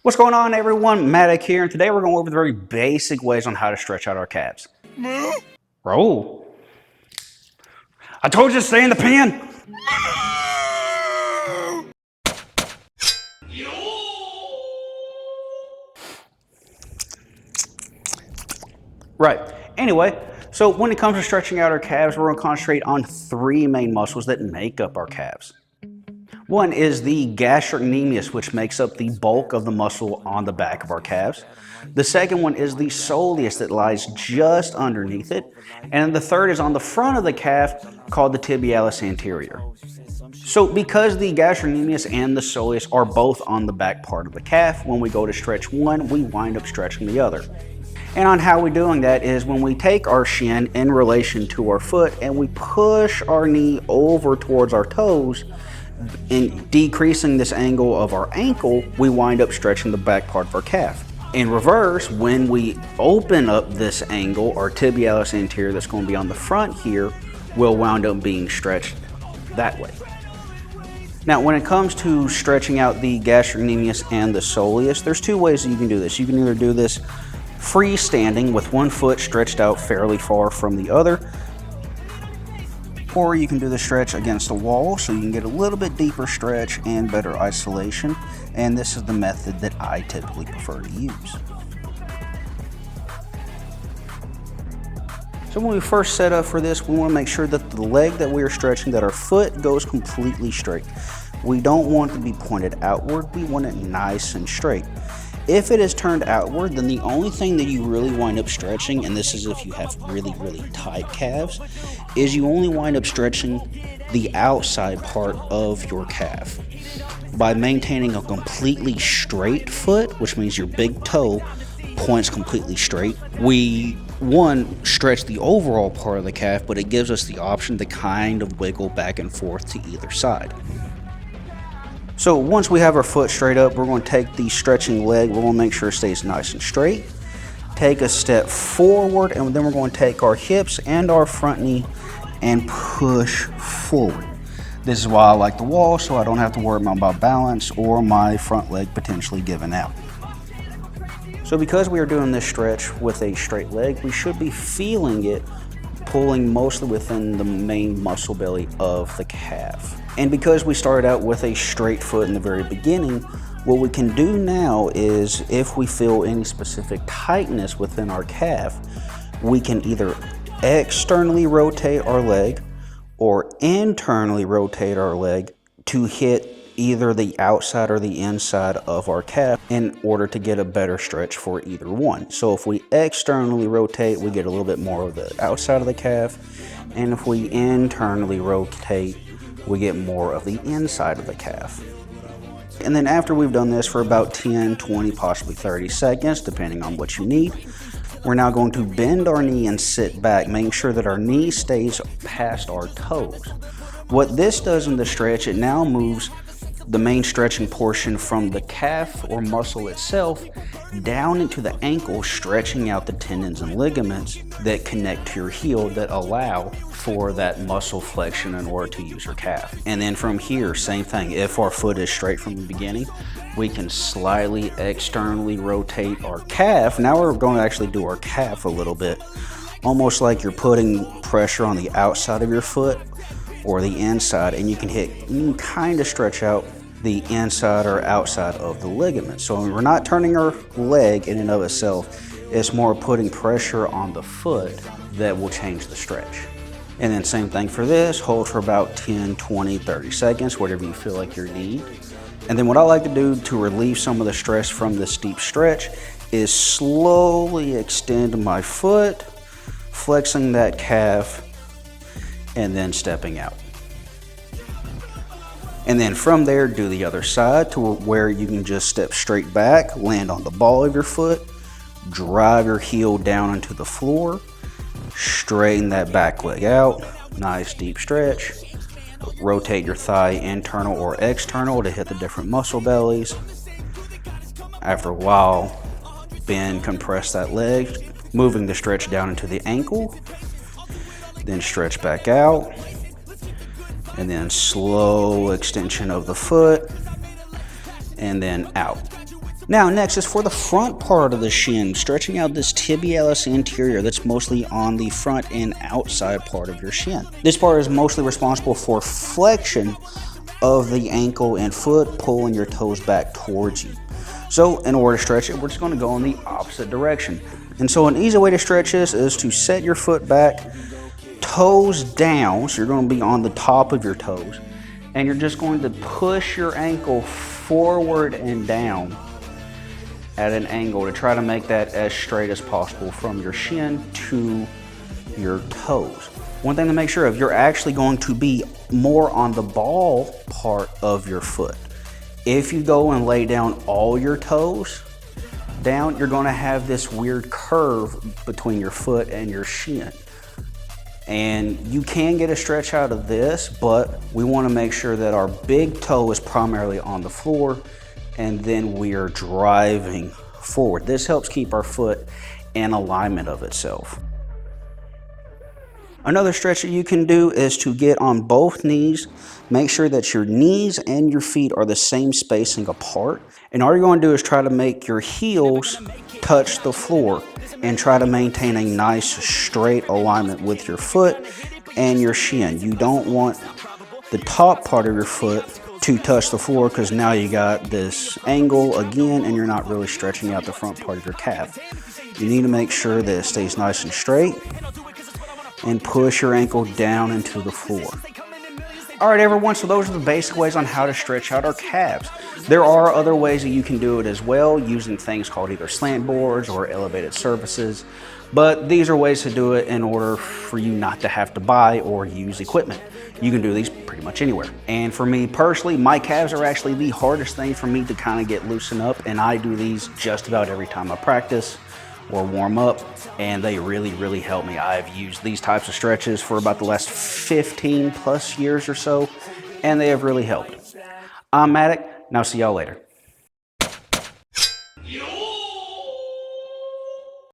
What's going on, everyone? Maddock here, and today we're going over the very basic ways on how to stretch out our calves. Roll. I told you to stay in the pen. Right. Anyway, so when it comes to stretching out our calves, we're going to concentrate on three main muscles that make up our calves. One is the gastrocnemius, which makes up the bulk of the muscle on the back of our calves. The second one is the soleus that lies just underneath it. And the third is on the front of the calf called the tibialis anterior. So because the gastrocnemius and the soleus are both on the back part of the calf, when we go to stretch one, we wind up stretching the other. And on how we're doing that is when we take our shin in relation to our foot and we push our knee over towards our toes, in decreasing this angle of our ankle, we wind up stretching the back part of our calf. In reverse, when we open up this angle, our tibialis anterior that's going to be on the front here will wind up being stretched that way. Now, when it comes to stretching out the gastrocnemius and the soleus, there's two ways that you can do this. You can either do this freestanding with one foot stretched out fairly far from the other, or you can do the stretch against the wall so you can get a little bit deeper stretch and better isolation. And this is the method that I typically prefer to use. So when we first set up for this, we want to make sure that the leg that we are stretching, that our foot goes completely straight. We don't want it to be pointed outward, we want it nice and straight. If it is turned outward, then the only thing that you really wind up stretching, and this is if you have really tight calves, is you only wind up stretching the outside part of your calf. By maintaining a completely straight foot, which means your big toe points completely straight, we, one, stretch the overall part of the calf, but it gives us the option to kind of wiggle back and forth to either side. So once we have our foot straight up, we're going to take the stretching leg, we're going to make sure it stays nice and straight. Take a step forward, and then we're going to take our hips and our front knee and push forward. This is why I like the wall, so I don't have to worry about balance or my front leg potentially giving out. So because we are doing this stretch with a straight leg, we should be feeling it pulling mostly within the main muscle belly of the calf. And because we started out with a straight foot in the very beginning, what we can do now is if we feel any specific tightness within our calf, we can either externally rotate our leg or internally rotate our leg to hit either the outside or the inside of our calf in order to get a better stretch for either one. So if we externally rotate, we get a little bit more of the outside of the calf, and if we internally rotate, we get more of the inside of the calf. And then after we've done this for about 10, 20, possibly 30 seconds, depending on what you need, we're now going to bend our knee and sit back, making sure that our knee stays past our toes. What this does in the stretch, it now moves the main stretching portion from the calf or muscle itself down into the ankle, stretching out the tendons and ligaments that connect to your heel that allow for that muscle flexion in order to use your calf. And then from here, same thing. If our foot is straight from the beginning, we can slightly externally rotate our calf. Now we're going to actually do our calf a little bit, almost like you're putting pressure on the outside of your foot or the inside, and you can kind of stretch out the inside or outside of the ligament. So we're not turning our leg in and of itself, it's more putting pressure on the foot that will change the stretch. And then same thing for this, hold for about 10, 20, 30 seconds, whatever you feel like you need. And then what I like to do to relieve some of the stress from this deep stretch is slowly extend my foot, flexing that calf, and then stepping out. And then from there, do the other side to where you can just step straight back, land on the ball of your foot, drive your heel down into the floor, straighten that back leg out, nice deep stretch, rotate your thigh internal or external to hit the different muscle bellies. After a while, bend, compress that leg, moving the stretch down into the ankle, then stretch back out, and then slow extension of the foot, and then out. Now next is for the front part of the shin, stretching out this tibialis anterior that's mostly on the front and outside part of your shin. This part is mostly responsible for flexion of the ankle and foot, pulling your toes back towards you. So in order to stretch it, we're just going to go in the opposite direction. And so an easy way to stretch this is to set your foot back, toes down, so you're going to be on the top of your toes, and you're just going to push your ankle forward and down at an angle to try to make that as straight as possible from your shin to your toes. One thing to make sure of, you're actually going to be more on the ball part of your foot. If you go and lay down all your toes down, you're going to have this weird curve between your foot and your shin. And you can get a stretch out of this, but we want to make sure that our big toe is primarily on the floor and then we are driving forward. This helps keep our foot in alignment of itself. Another stretch that you can do is to get on both knees. Make sure that your knees and your feet are the same spacing apart. And all you're going to do is try to make your heels touch the floor and try to maintain a nice straight alignment with your foot and your shin. You don't want the top part of your foot to touch the floor, because now you got this angle again and you're not really stretching out the front part of your calf. You need to make sure that it stays nice and straight and push your ankle down into the floor. All right, everyone, so those are the basic ways on how to stretch out our calves. There are other ways that you can do it as well, using things called either slant boards or elevated surfaces, but these are ways to do it in order for you not to have to buy or use equipment. You can do these pretty much anywhere. And for me personally, my calves are actually the hardest thing for me to kind of get loosened up, and I do these just about every time I practice or warm up, and they really help me. I've used these types of stretches for about the last 15 plus years or so, and they have really helped. I'm Matic, and I'll see y'all later.